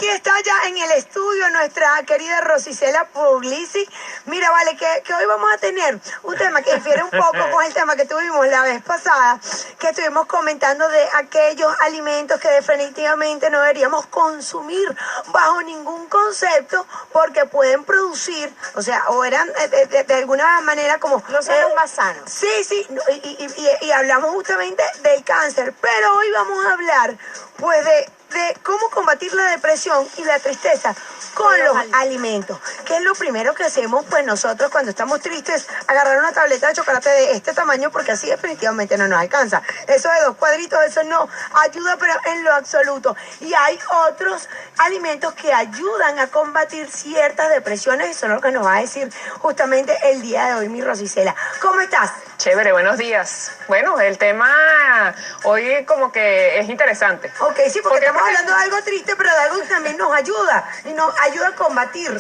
aquí está ya en el estudio nuestra querida Rosicela Puglisi. Mira, vale, que hoy vamos a tener un tema que difiere un poco con el tema que tuvimos la vez pasada, que estuvimos comentando de aquellos alimentos que definitivamente no deberíamos consumir bajo ningún concepto porque pueden producir, o sea, o eran de alguna manera como... No son los más sanos. Sí, y hablamos justamente del cáncer, pero hoy vamos a hablar pues de cómo combatir la depresión y la tristeza con los alimentos. ¿Qué es lo primero que hacemos? Pues nosotros cuando estamos tristes, agarrar una tableta de chocolate de este tamaño porque así definitivamente no nos alcanza. Eso de 2 cuadritos, eso no ayuda pero en lo absoluto. Y hay otros alimentos que ayudan a combatir ciertas depresiones. Eso es lo que nos va a decir justamente el día de hoy mi Rosicela. ¿Cómo estás? Chévere, buenos días. Bueno, el tema hoy como que es interesante. Ok, sí, porque estamos hablando de algo triste, pero de algo que también nos ayuda. Y nos ayuda a combatir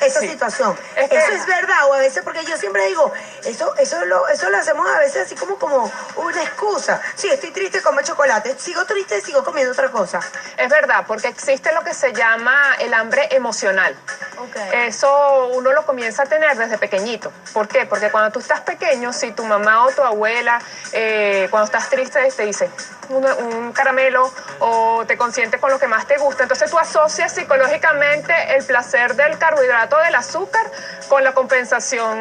esa situación. Eso es verdad, o a veces, porque yo siempre digo, eso lo hacemos a veces así como una excusa. Sí, estoy triste, como chocolate. Sigo triste, sigo comiendo otra cosa. Es verdad, porque existe lo que se llama el hambre emocional. Okay. Eso uno lo comienza a tener desde pequeñito. ¿Por qué? Porque cuando tú estás pequeño, si tu mamá o tu abuela, cuando estás triste, te dice un caramelo o te consiente con lo que más te gusta, entonces tú asocias psicológicamente el placer del carbohidrato, del azúcar, con la compensación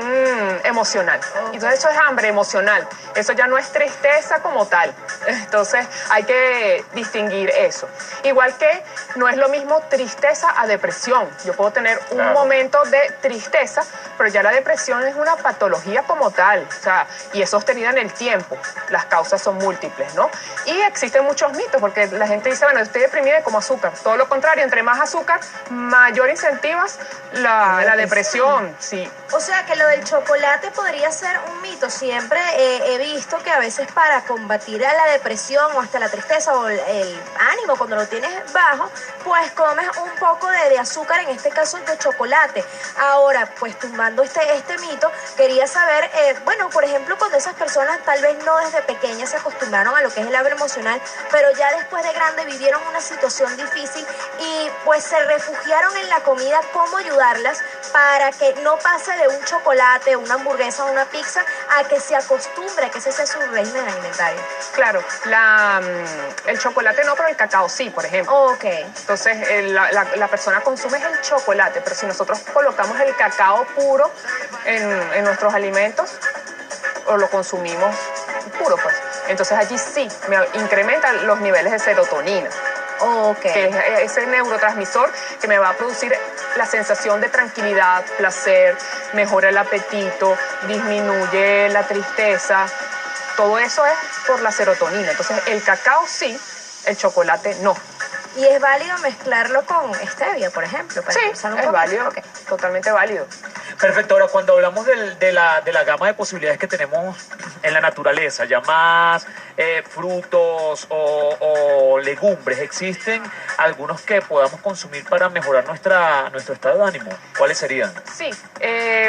emocional. Entonces eso es hambre emocional. Eso ya no es tristeza como tal. Entonces hay que distinguir eso. Igual que no es lo mismo tristeza a depresión. Yo puedo tener un momento de tristeza, pero ya la depresión es una patología como tal, o sea, y es sostenida en el tiempo. Las causas son múltiples, ¿no? Y existen muchos mitos, porque la gente dice, bueno, estoy deprimida y como azúcar. Todo lo contrario, entre más azúcar, mayor incentivas la depresión, sí. O sea que lo del chocolate podría ser un mito. Siempre he visto que a veces para combatir a la depresión o hasta la tristeza o el ánimo cuando lo tienes bajo, pues comes un poco de azúcar, en este caso de chocolate. Ahora, pues tumbando este mito, quería saber, bueno, por ejemplo, cuando esas personas tal vez no desde pequeñas se acostumbraron a lo que es el hambre emocional, pero ya después de grande vivieron una situación difícil y pues se refugiaron en la comida, ¿cómo ayudarlas para que no pase de un chocolate, una hamburguesa o una pizza a que se acostumbre a que ese sea su régimen alimentario? Claro, el chocolate no, pero el cacao sí, por ejemplo. Ok. Entonces la persona consume el chocolate, pero si nosotros colocamos el cacao puro en nuestros alimentos, o lo consumimos puro, pues, entonces allí sí me incrementan los niveles de serotonina. Okay. Que es ese neurotransmisor que me va a producir la sensación de tranquilidad, placer, mejora el apetito, disminuye la tristeza. Todo eso es por la serotonina. Entonces el cacao sí, el chocolate no. ¿Y es válido mezclarlo con stevia, por ejemplo? Para sí, es válido, okay. Totalmente válido. Perfecto, ahora cuando hablamos de la gama de posibilidades que tenemos en la naturaleza, ya más frutos o legumbres, ¿existen algunos que podamos consumir para mejorar nuestro estado de ánimo? ¿Cuáles serían? Sí,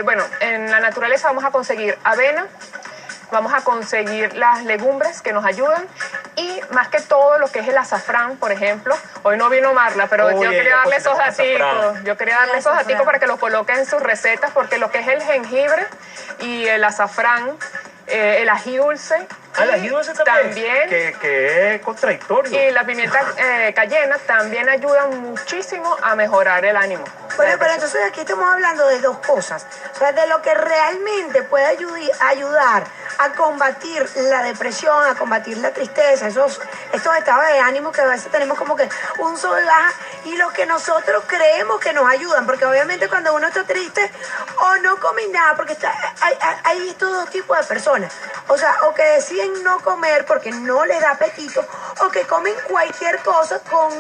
bueno, en la naturaleza vamos a conseguir avena, vamos a conseguir las legumbres que nos ayudan y más que todo lo que es el azafrán, por ejemplo. Hoy no vino Marla, pero yo quería darle esos daticos. Yo quería darle esos daticos para que los coloquen en sus recetas, porque lo que es el jengibre y el azafrán, el ají dulce. El ají dulce también. Que es contradictorio. Y la pimienta cayena también ayudan muchísimo a mejorar el ánimo. Bueno, pero entonces aquí estamos hablando de 2 cosas. O sea, de lo que realmente puede ayudar a combatir la depresión, a combatir la tristeza, estos estados de ánimo que a veces tenemos como que un sub y baja, y lo que nosotros creemos que nos ayudan, porque obviamente cuando uno está triste o no come nada, porque hay estos 2 tipos de personas, o sea, o que deciden no comer porque no les da apetito, o que comen cualquier cosa con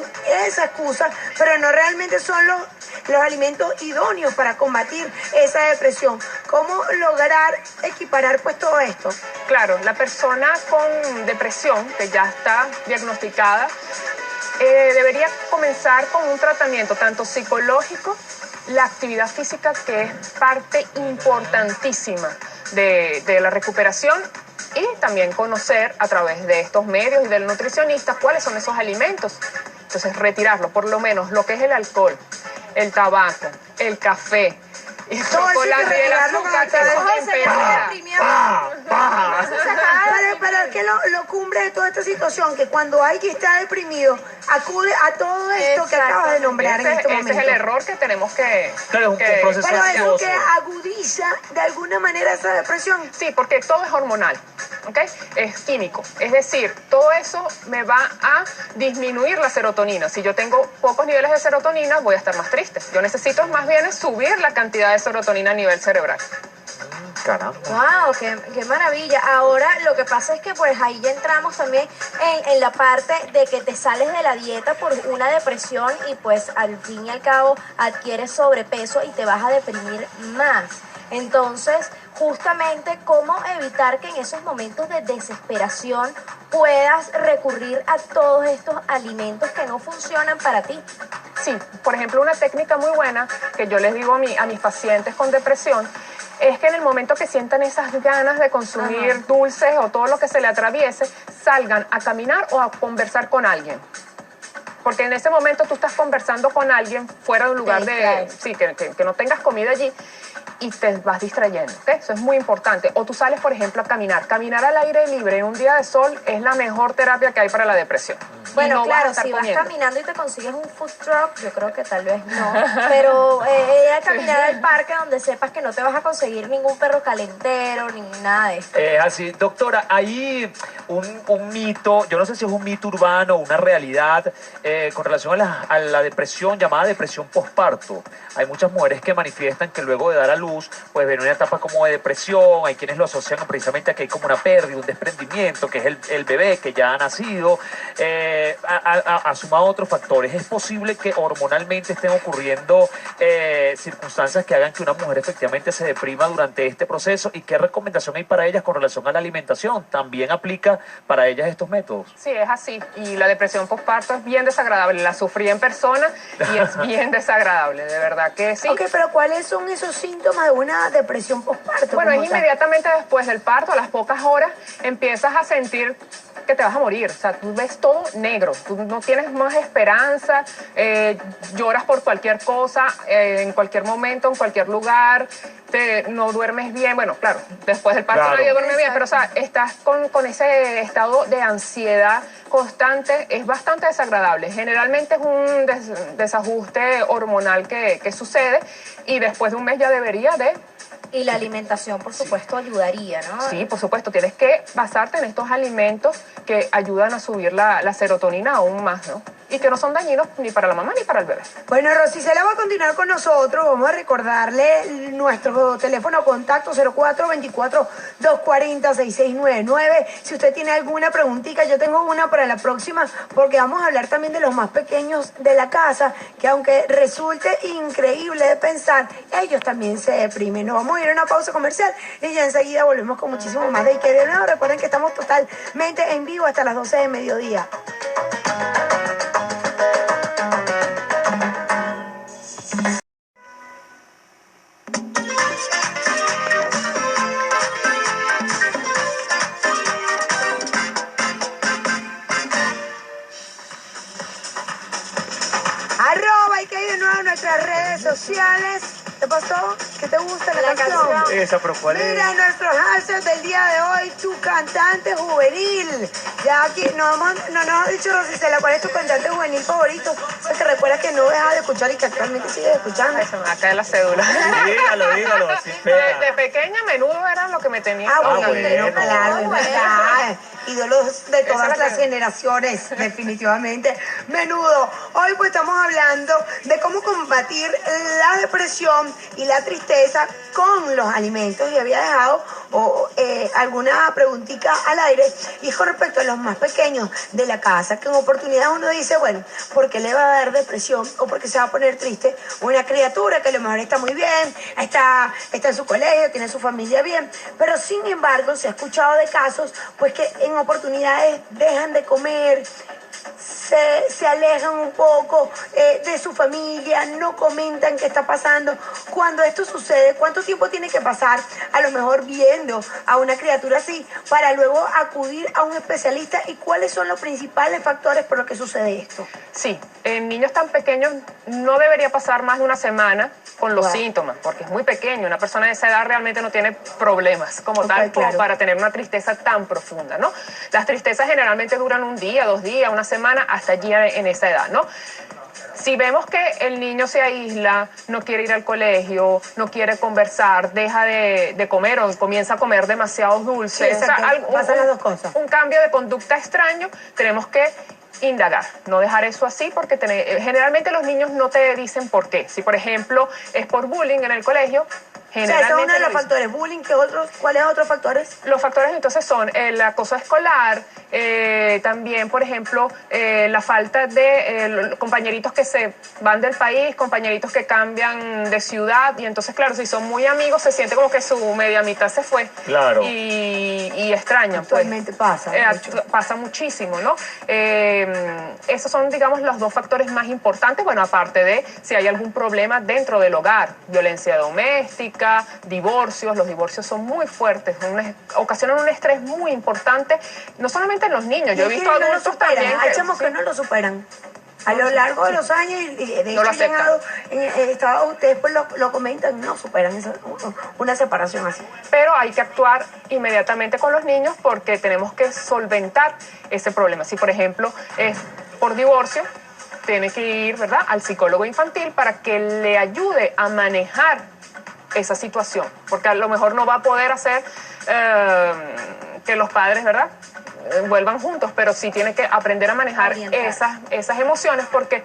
esa excusa, pero no realmente son los alimentos idóneos para combatir esa depresión. ¿Cómo lograr equiparar pues todo esto? Claro, la persona con depresión que ya está diagnosticada debería comenzar con un tratamiento tanto psicológico, la actividad física, que es parte importantísima de la recuperación, y también conocer a través de estos medios y del nutricionista cuáles son esos alimentos Entonces, retirarlo, por lo menos lo que es el alcohol, el tabaco, el café, el chocolate y el azúcar, eso Pero es que lo cumbre de toda esta situación, que cuando alguien está deprimido, acude a todo esto que acabas de nombrar en este momento. Ese es el error que tenemos que... Claro, es un proceso Pero eso ansioso. que agudiza de alguna manera esa depresión. Sí, porque todo es hormonal, ¿ok? Es químico. Es decir, todo eso me va a disminuir la serotonina. Si yo tengo pocos niveles de serotonina, voy a estar más triste. Yo necesito más bien subir la cantidad de serotonina a nivel cerebral. Caramba. Wow, qué maravilla. Ahora lo que pasa es que pues ahí ya entramos también en la parte de que te sales de la dieta por una depresión y pues al fin y al cabo adquieres sobrepeso y te vas a deprimir más. Entonces, justamente, ¿cómo evitar que en esos momentos de desesperación puedas recurrir a todos estos alimentos que no funcionan para ti? Sí, por ejemplo, una técnica muy buena que yo les digo a mis pacientes con depresión es que en el momento que sientan esas ganas de consumir dulces o todo lo que se le atraviese, salgan a caminar o a conversar con alguien. Porque en ese momento tú estás conversando con alguien fuera de un lugar que no tengas comida allí y te vas distrayendo, ¿ok? Eso es muy importante. O tú sales, por ejemplo, a caminar. Caminar al aire libre en un día de sol es la mejor terapia que hay para la depresión. Bueno, no claro, vas a estar si comiendo. vas caminando y te consigues un food truck, yo creo que tal vez no. Pero ir a caminar al parque donde sepas que no te vas a conseguir ningún perro calentero ni nada de esto. Así, doctora, hay un mito, yo no sé si es un mito urbano o una realidad con relación a la depresión llamada depresión posparto. Hay muchas mujeres que manifiestan que luego de dar a luz, pues ven una etapa como de depresión. Hay quienes lo asocian precisamente a que hay como una pérdida, un desprendimiento, que es el bebé que ya ha nacido, sumado a otros factores. ¿Es posible que hormonalmente estén ocurriendo circunstancias que hagan que una mujer efectivamente se deprima durante este proceso? ¿Y qué recomendación hay para ellas con relación a la alimentación? ¿También aplica para ellas estos métodos? Sí, es así. Y la depresión postparto es bien desagradable. La sufrí en persona y es bien desagradable, de verdad que sí. Ok, pero ¿cuáles son esos síntomas de una depresión postparto? Bueno, es como tal? inmediatamente después del parto, a las pocas horas, empiezas a sentir que te vas a morir. O sea, tú ves todo negro, tú no tienes más esperanza, lloras por cualquier cosa, en cualquier momento, en cualquier lugar, no duermes bien. Bueno, claro, después del parto nadie duerme bien, pero o sea, estás con ese estado de ansiedad constante, es bastante desagradable. Generalmente es un desajuste hormonal que sucede y después de un mes ya debería de... Y la alimentación, por supuesto, ayudaría, ¿no? Sí, por supuesto, tienes que basarte en estos alimentos que ayudan a subir la serotonina aún más, ¿no? Y que no son dañinos ni para la mamá ni para el bebé. Bueno, Rosicela va a continuar con nosotros. Vamos a recordarle nuestro teléfono de contacto 0424-240-6699. Si usted tiene alguna preguntita, yo tengo una para la próxima, porque vamos a hablar también de los más pequeños de la casa, que aunque resulte increíble de pensar, ellos también se deprimen. Nos vamos a ir a una pausa comercial y ya enseguida volvemos con muchísimo más de Que de nuevo. Recuerden que estamos totalmente en vivo hasta las 12 de mediodía. Arroba y que hay de nuevo en nuestras redes sociales. ¿Te pasó? ¿Qué te gusta la canción? Esa, pero ¿cuál es? Mira, nuestro hashtag del día de hoy, tu cantante juvenil. Ya aquí no nos ha dicho Rosicela, ¿cuál es tu cantante juvenil favorito? O que recuerda que no deja de escuchar y que actualmente sigue escuchando. Ay, se me va a caer la cédula. Dígalo, así espera. De pequeña, Menudo era lo que me tenía. Bueno, bueno. claro, es verdad. Ídolos de Esa todas es la las que- generaciones, definitivamente. Menudo, hoy pues estamos hablando de cómo combatir la depresión y la tristeza con los alimentos. Y había dejado alguna preguntita al aire, y es con respecto a los más pequeños de la casa, que en oportunidad uno dice, bueno, ¿por qué le va a dar depresión o por qué se va a poner triste una criatura que a lo mejor está muy bien, está en su colegio, tiene su familia bien? Pero sin embargo se ha escuchado de casos pues que en oportunidades dejan de comer, se alejan un poco de su familia, no comentan qué está pasando. Cuando esto sucede, ¿cuánto tiempo tiene que pasar a lo mejor viendo a una criatura así para luego acudir a un especialista? ¿Y cuáles son los principales factores por los que sucede esto? Sí, en niños tan pequeños no debería pasar más de una semana con los Wow. síntomas, porque es muy pequeño. Una persona de esa edad realmente no tiene problemas como tal como claro. para tener una tristeza tan profunda, ¿no? Las tristezas generalmente duran un día, 2 días, una semana, hasta allí en esa edad, ¿no? Si vemos que el niño se aísla, no quiere ir al colegio, no quiere conversar, deja de comer o comienza a comer demasiados dulces, Sí, exacto. Pasan las dos cosas. un cambio de conducta extraño, tenemos que indagar, no dejar eso así, porque generalmente los niños no te dicen por qué. Si, por ejemplo, es por bullying en el colegio, O sea, ese es generalmente uno de lo los dicen. factores. Bullying, ¿cuáles otros factores? Los factores entonces son el acoso escolar, también, por ejemplo, la falta de compañeritos que se van del país, compañeritos que cambian de ciudad, y entonces, claro, si son muy amigos, se siente como que su media mitad se fue. Claro. Y extrañan, pues. Actualmente pasa. de hecho. Pasa muchísimo, ¿no? Esos son, digamos, los dos factores más importantes, bueno, aparte de si hay algún problema dentro del hogar, violencia doméstica, divorcios. Los divorcios son muy fuertes, ocasionan un estrés muy importante, no solamente en los niños, yo he Y es visto que no lo adultos superan. también Hay que, chamos que sí, no lo superan. A lo largo de los años, y de No hecho, lo aceptan. ustedes pues lo comentan, no superan una separación así. pero hay que actuar inmediatamente con los niños porque tenemos que solventar ese problema. Si, por ejemplo, es por divorcio, tiene que ir, ¿verdad?, al psicólogo infantil para que le ayude a manejar esa situación, porque a lo mejor no va a poder hacer que los padres, ¿verdad?, vuelvan juntos, pero sí tiene que aprender a manejar esas emociones, porque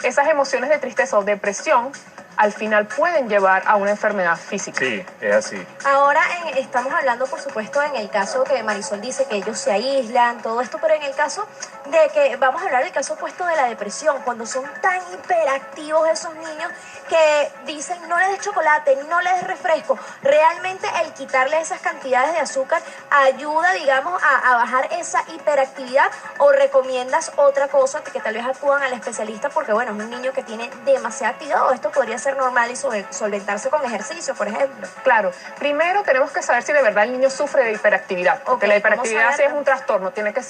esas emociones de tristeza o depresión al final pueden llevar a una enfermedad física. Sí, es así. Ahora estamos hablando, por supuesto, en el caso que Marisol dice que ellos se aíslan, todo esto, pero en el caso de que, vamos a hablar del caso opuesto de la depresión, cuando son tan hiperactivos esos niños que dicen no les des chocolate, no les des refresco, realmente el quitarle esas cantidades de azúcar ayuda, digamos, a bajar esa hiperactividad, o recomiendas otra cosa que tal vez acudan al especialista porque, bueno, es un niño que tiene demasiada actividad, o esto podría ser normal y solventarse con ejercicio, por ejemplo. Claro, primero tenemos que saber si de verdad el niño sufre de hiperactividad, porque Ok, la hiperactividad vamos a sí es ver. un trastorno, tiene que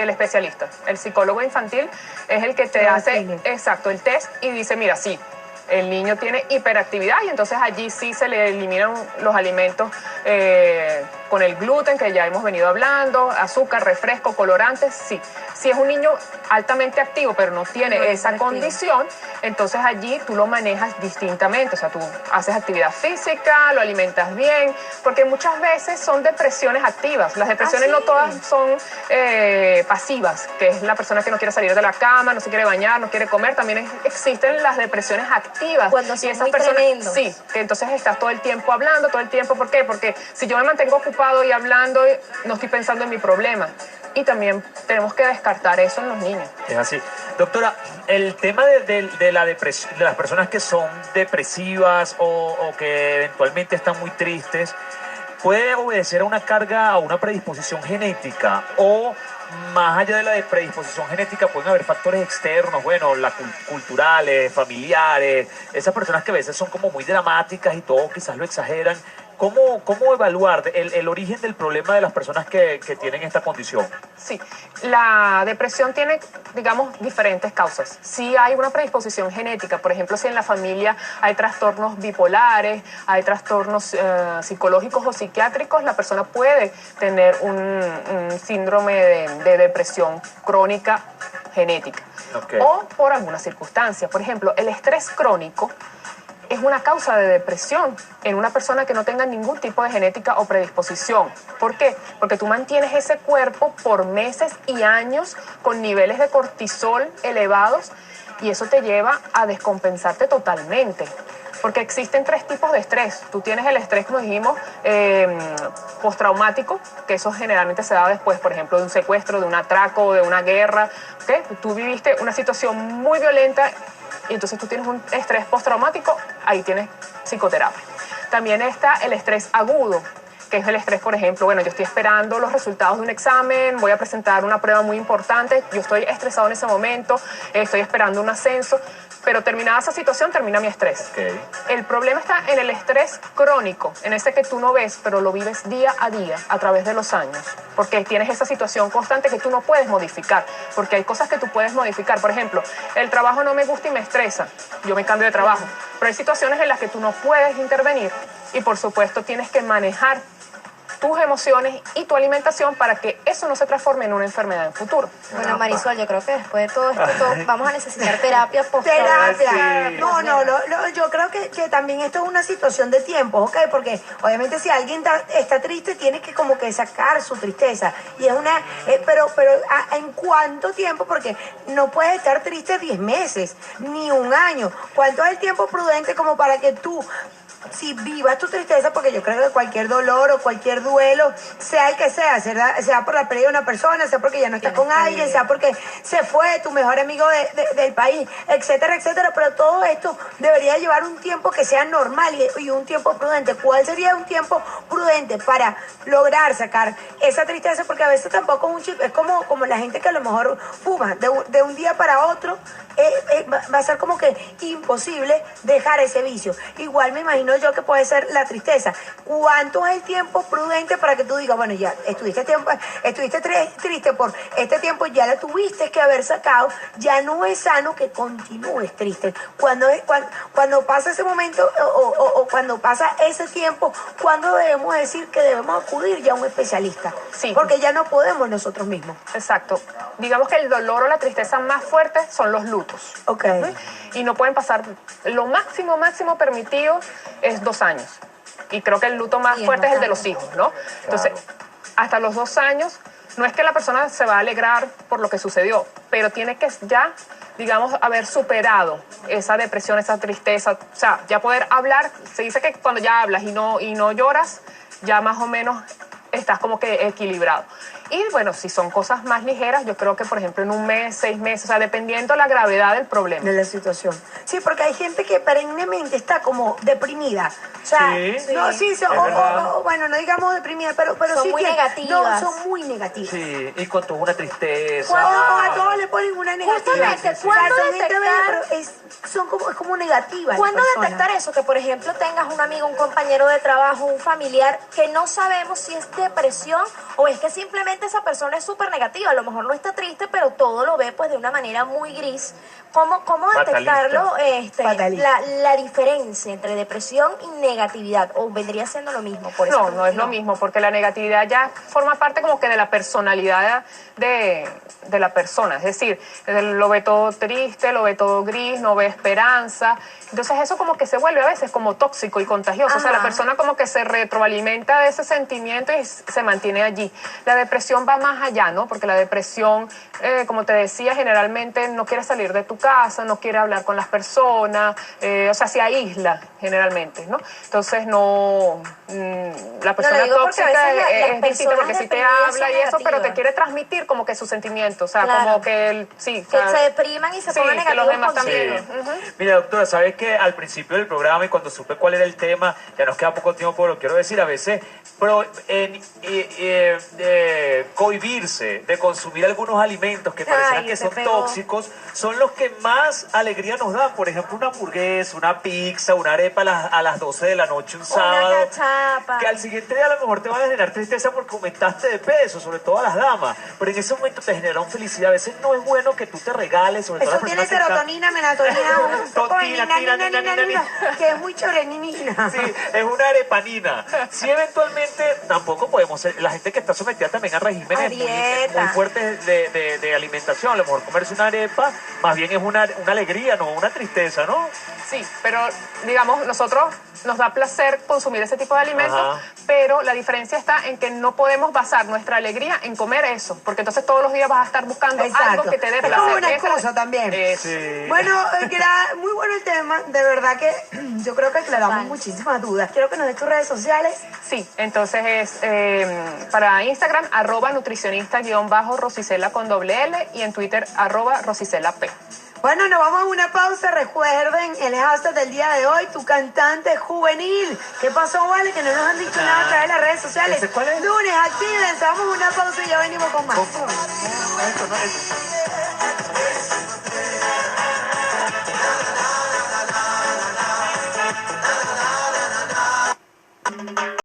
el especialista, el psicólogo infantil es el que te Lo hace define. exacto el test y dice, mira, sí, el niño tiene hiperactividad, y entonces allí sí se le eliminan los alimentos con el gluten que ya hemos venido hablando, azúcar, refresco, colorantes, sí. Si es un niño altamente activo pero no tiene No es esa activo. condición, entonces allí tú lo manejas distintamente, o sea, tú haces actividad física, lo alimentas bien, porque muchas veces son depresiones activas. Las depresiones ¿Ah, no sí? todas son pasivas, que es la persona que no quiere salir de la cama, no se quiere bañar, no quiere comer. También existen las depresiones activas. Cuando y son esas muy personas, tremendos. sí, que entonces estás todo el tiempo hablando, todo el tiempo, ¿por qué? Porque si yo me mantengo ocupado y hablando, no estoy pensando en mi problema. Y también tenemos que descartar eso en los niños. Es así. Doctora, el tema de la depresión, de las personas que son depresivas o que eventualmente están muy tristes, ¿puede obedecer a una carga, a una predisposición genética? O más allá de la predisposición genética pueden haber factores externos, bueno, culturales, familiares, esas personas que a veces son como muy dramáticas y todo quizás lo exageran. ¿Cómo evaluar el origen del problema de las personas que tienen esta condición? Sí, la depresión tiene, digamos, diferentes causas. Si hay una predisposición genética, por ejemplo, si en la familia hay trastornos bipolares, hay trastornos psicológicos o psiquiátricos, la persona puede tener un síndrome de depresión crónica genética. Okay. O por alguna circunstancia. Por ejemplo, el estrés crónico es una causa de depresión en una persona que no tenga ningún tipo de genética o predisposición. ¿Por qué? Porque tú mantienes ese cuerpo por meses y años con niveles de cortisol elevados, y eso te lleva a descompensarte totalmente. Porque existen 3 tipos de estrés. Tú tienes el estrés, como dijimos, postraumático, que eso generalmente se da después, por ejemplo, de un secuestro, de un atraco, de una guerra. ¿Okay? Tú viviste una situación muy violenta y entonces tú tienes un estrés postraumático, ahí tienes psicoterapia. También está el estrés agudo, que es el estrés, por ejemplo. Bueno, yo estoy esperando los resultados de un examen, voy a presentar una prueba muy importante, yo estoy estresado en ese momento, estoy esperando un ascenso, pero terminada esa situación, termina mi estrés. Okay. El problema está en el estrés crónico, en ese que tú no ves, pero lo vives día a día, a través de los años, porque tienes esa situación constante que tú no puedes modificar, porque hay cosas que tú puedes modificar. Por ejemplo, el trabajo no me gusta y me estresa, yo me cambio de trabajo, pero hay situaciones en las que tú no puedes intervenir y por supuesto tienes que manejar tus emociones y tu alimentación para que eso no se transforme en una enfermedad en futuro. Bueno, Marisol, yo creo que después de todo esto vamos a necesitar terapia Terapia. Sí. No, yo creo que también esto es una situación de tiempo, ¿ok? Porque obviamente si alguien está triste, tiene que como que sacar su tristeza. Y es una, pero ¿en cuánto tiempo? Porque no puedes estar triste 10 meses, ni un año. ¿Cuánto es el tiempo prudente como para que tú, si vivas tu tristeza, porque yo creo que cualquier dolor o cualquier duelo, sea el que sea por la pérdida de una persona, sea porque ya no estás con alguien, sea porque se fue tu mejor amigo del país, etcétera, etcétera, pero todo esto debería llevar un tiempo que sea normal y un tiempo prudente. ¿Cuál sería un tiempo prudente para lograr sacar esa tristeza? Porque a veces tampoco es un chip, es como la gente que a lo mejor fuma, de un día para otro, va a ser como que imposible dejar ese vicio. Igual me imagino yo que puede ser la tristeza. ¿Cuánto es el tiempo prudente para que tú digas, bueno, ya estuviste triste por este tiempo, ya la tuviste que haber sacado, ya no es sano que continúes triste? Cuando pasa ese momento o cuando pasa ese tiempo, ¿cuándo debemos decir que debemos acudir ya a un especialista? Sí. Porque ya no podemos nosotros mismos. Exacto. Digamos que el dolor o la tristeza más fuerte son los lutos. Ok. Y no pueden pasar, lo máximo permitido es 2 años. Y creo que el luto más fuerte es el de los hijos, ¿no? Entonces, hasta los 2 años, no es que la persona se va a alegrar por lo que sucedió, pero tiene que ya, digamos, haber superado esa depresión, esa tristeza, o sea, ya poder hablar. Se dice que cuando ya hablas y no lloras, ya más o menos estás como que equilibrado. Y bueno, si son cosas más ligeras, yo creo que por ejemplo en 1 mes, 6 meses, o sea, dependiendo la gravedad del problema. De la situación. Sí, porque hay gente que perennemente está como deprimida. O sea, bueno, no digamos deprimida, pero son sí muy que negativas. No, son muy negativas. Sí, y con toda una tristeza. A todos le ponen una negativa. Justamente, ¿cuándo son gente detectar? bella, pero es como negativa. ¿Cuándo la persona. detectar eso? Que por ejemplo tengas un amigo, un compañero de trabajo, un familiar que no sabemos si es depresión o es que simplemente esa persona es súper negativa. A lo mejor no está triste, pero todo lo ve pues de una manera muy gris. ¿Cómo detectarlo? La diferencia entre depresión y negatividad, o vendría siendo lo mismo. Por eso No es lo mismo, porque la negatividad ya forma parte como que de la personalidad de la persona. Es decir, lo ve todo triste, lo ve todo gris, no ve esperanza. Entonces eso como que se vuelve a veces como tóxico y contagioso. Ajá. O sea, la persona como que se retroalimenta de ese sentimiento y se mantiene allí. La depresión va más allá, ¿no? Porque la depresión, como te decía, generalmente no quiere salir de tu casa, no quiere hablar con las personas, o sea, se aísla generalmente, ¿no? Entonces la persona tóxica es distinta porque sí te habla y eso, pero te quiere transmitir como que sus sentimientos, o sea, como que que se depriman y se pongan que negativos los demás contigo. también. Mira, doctora, sabes que al principio del programa y cuando supe cuál era el tema, ya nos queda poco tiempo, pero lo quiero decir, a veces cohibirse de consumir algunos alimentos que parecen que son tóxicos son los que más alegría nos dan. Por ejemplo, una hamburguesa, una pizza, una arepa a las 12 de la noche un sábado, Una cachapa. que al siguiente día a lo mejor te va a generar tristeza porque aumentaste de peso, sobre todo a las damas, pero en ese momento te genera felicidad. A veces no es bueno que tú te regales, sobre todo Eso las tiene personas serotonina, melatonina, un poco de Tonina, que es muy chorenina. Sí, es una arepanina. Sí, eventualmente tampoco podemos ser, la gente que está sometida también a regímenes muy fuertes de alimentación, a lo mejor comerse una arepa más bien es una alegría, no una tristeza, ¿no? Sí, pero digamos, nosotros nos da placer consumir ese tipo de alimentos, Ajá. pero la diferencia está en que no podemos basar nuestra alegría en comer eso, porque entonces todos los días vas a estar buscando algo que te dé Es placer. como una excusa también. Sí. Bueno, muy bueno el tema. De verdad que yo creo que aclaramos muchísimas dudas. Quiero que nos des tus redes sociales. Sí, entonces es para Instagram, @nutricionista_Rosicela con doble L y en Twitter @RosicelaP. Bueno, nos vamos a una pausa. Recuerden el hashtag del día de hoy, tu cantante juvenil. ¿Qué pasó, Vale? Que no nos han dicho nada a través de las redes sociales. ¿Ese cuál es? Lunes, actívense. Vamos a una pausa y ya venimos con más. Esto no es.